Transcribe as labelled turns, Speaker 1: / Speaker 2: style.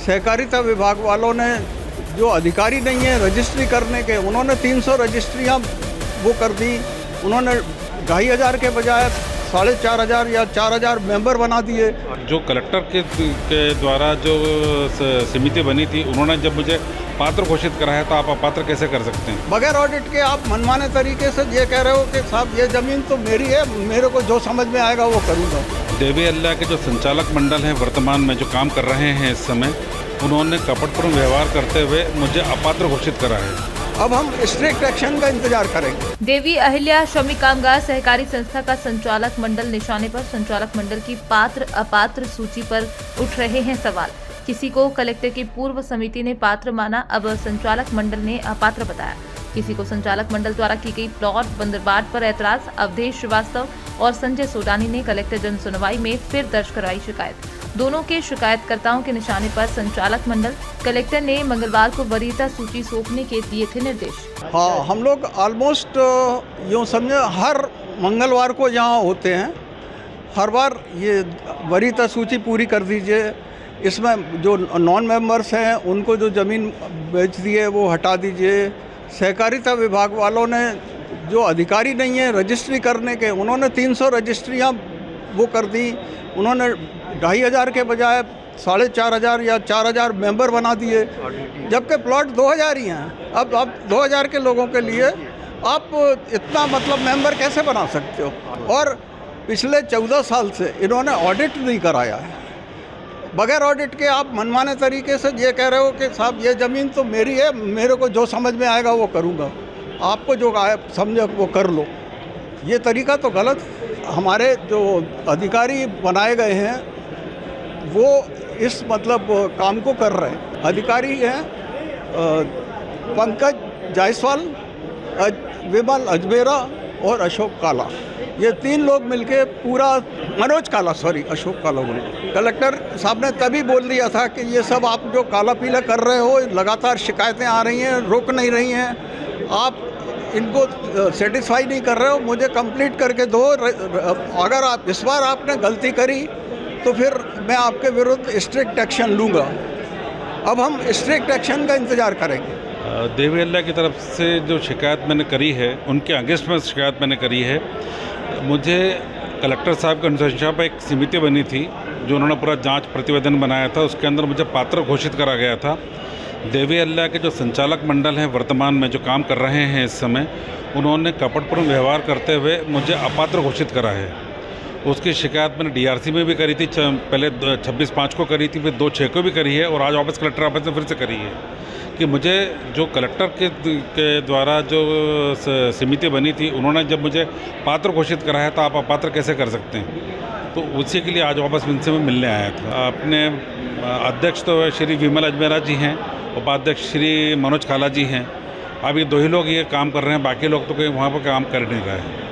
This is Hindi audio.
Speaker 1: सहकारिता विभाग वालों ने जो अधिकारी नहीं है रजिस्ट्री करने के, उन्होंने 300 रजिस्ट्रियाँ वो कर दी। उन्होंने 2500 के बजाय 4500 या 4000 मेंबर बना दिए।
Speaker 2: जो कलेक्टर के द्वारा जो समिति बनी थी, उन्होंने जब मुझे पात्र घोषित कराया तो आप अपात्र कैसे कर सकते हैं?
Speaker 1: बगैर ऑडिट के आप मनमाने तरीके से ये कह रहे हो कि साहब ये ज़मीन तो मेरी है, मेरे को जो समझ में आएगा वो करूँगा।
Speaker 2: देवी अल्लाह के जो संचालक मंडल हैं वर्तमान में जो काम कर रहे हैं इस समय, उन्होंने कपटपूर्ण व्यवहार करते हुए मुझे अपात्र घोषित करा है।
Speaker 1: अब हम स्ट्रिक्ट एक्शन का इंतजार करेंगे।
Speaker 3: देवी अहिल्या श्रमिक कामगार सहकारी संस्था का संचालक मंडल निशाने पर। संचालक मंडल की पात्र अपात्र सूची पर उठ रहे हैं सवाल। किसी को कलेक्टर की पूर्व समिति ने पात्र माना, अब संचालक मंडल ने अपात्र बताया। किसी को संचालक मंडल द्वारा की गई प्लॉट बंदरबाट पर ऐतराज। अवधेश श्रीवास्तव और संजय सोडानी ने कलेक्टर जन सुनवाई में फिर दर्ज करवाई शिकायत। दोनों के शिकायतकर्ताओं के निशाने पर संचालक मंडल। कलेक्टर ने मंगलवार को वरीयता सूची सौंपने के दिए थे निर्देश।
Speaker 1: हाँ, हम लोग ऑलमोस्ट यूँ समझे हर मंगलवार को यहाँ होते हैं। हर बार ये वरीयता सूची पूरी कर दीजिए। इसमें जो नॉन मेंबर्स हैं उनको जो ज़मीन बेच दी है वो हटा दीजिए। सहकारिता विभाग वालों ने जो अधिकारी नहीं है रजिस्ट्री करने के, उन्होंने 300 रजिस्ट्रियाँ वो कर दी। उन्होंने 2500 के बजाय 4500 या 4000 मेंबर बना दिए, जबकि प्लॉट 2000 ही हैं। अब 2000 के लोगों के लिए आप इतना मतलब मेंबर कैसे बना सकते हो? और पिछले 14 साल से इन्होंने ऑडिट नहीं कराया है। बगैर ऑडिट के आप मनमाने तरीके से ये कह रहे हो कि साहब ये ज़मीन तो मेरी है, मेरे को जो समझ में आएगा वो करूँगा। आपको जो समझे वो कर लो। ये तरीका तो गलत। हमारे जो अधिकारी बनाए गए हैं वो इस मतलब काम को कर रहे हैं। अधिकारी हैं पंकज जायसवाल, विमल अजमेरा और अशोक काला। ये 3 लोग मिलके पूरा मनोज काला, सॉरी अशोक काला बोले। कलेक्टर साहब ने तभी बोल दिया था कि ये सब आप जो काला पीला कर रहे हो, लगातार शिकायतें आ रही हैं, रुक नहीं रही हैं, आप इनको सेटिस्फाई नहीं कर रहे हो, मुझे कंप्लीट करके दो। अगर आप इस बार आपने गलती करी तो फिर मैं आपके विरुद्ध स्ट्रिक्ट एक्शन लूँगा। अब हम स्ट्रिक्ट एक्शन का इंतज़ार करेंगे।
Speaker 2: देवी अल्लाह की तरफ से जो शिकायत मैंने करी है, उनके अगेंस्ट में शिकायत मैंने करी है। मुझे कलेक्टर साहब के अनुशंसा पर एक समिति बनी थी जो उन्होंने पूरा जांच प्रतिवेदन बनाया था, उसके अंदर मुझे पात्र घोषित करा गया था। देवी अल्लाह के जो संचालक मंडल हैं वर्तमान में जो काम कर रहे हैं इस समय, उन्होंने कपटपूर्ण व्यवहार करते हुए मुझे अपात्र घोषित करा है। उसकी शिकायत मैंने डीआरसी में भी करी थी, पहले 26/5 को करी थी, फिर 2/6 को भी करी है और आज वापस कलेक्टर ऑफिस में फिर से करी है कि मुझे जो कलेक्टर के द्वारा जो समिति बनी थी, उन्होंने जब मुझे पात्र घोषित कराया तो आप अपात्र कैसे कर सकते हैं? तो उसी के लिए आज वापस इनसे मैं मिलने आया था। अपने अध्यक्ष तो श्री विमल अजमेरा जी हैं, उपाध्यक्ष श्री मनोज काला जी हैं। अब ये 2 ही लोग ये काम कर रहे हैं, बाकी लोग तो कोई वहाँ पर काम कर नहीं रहे हैं।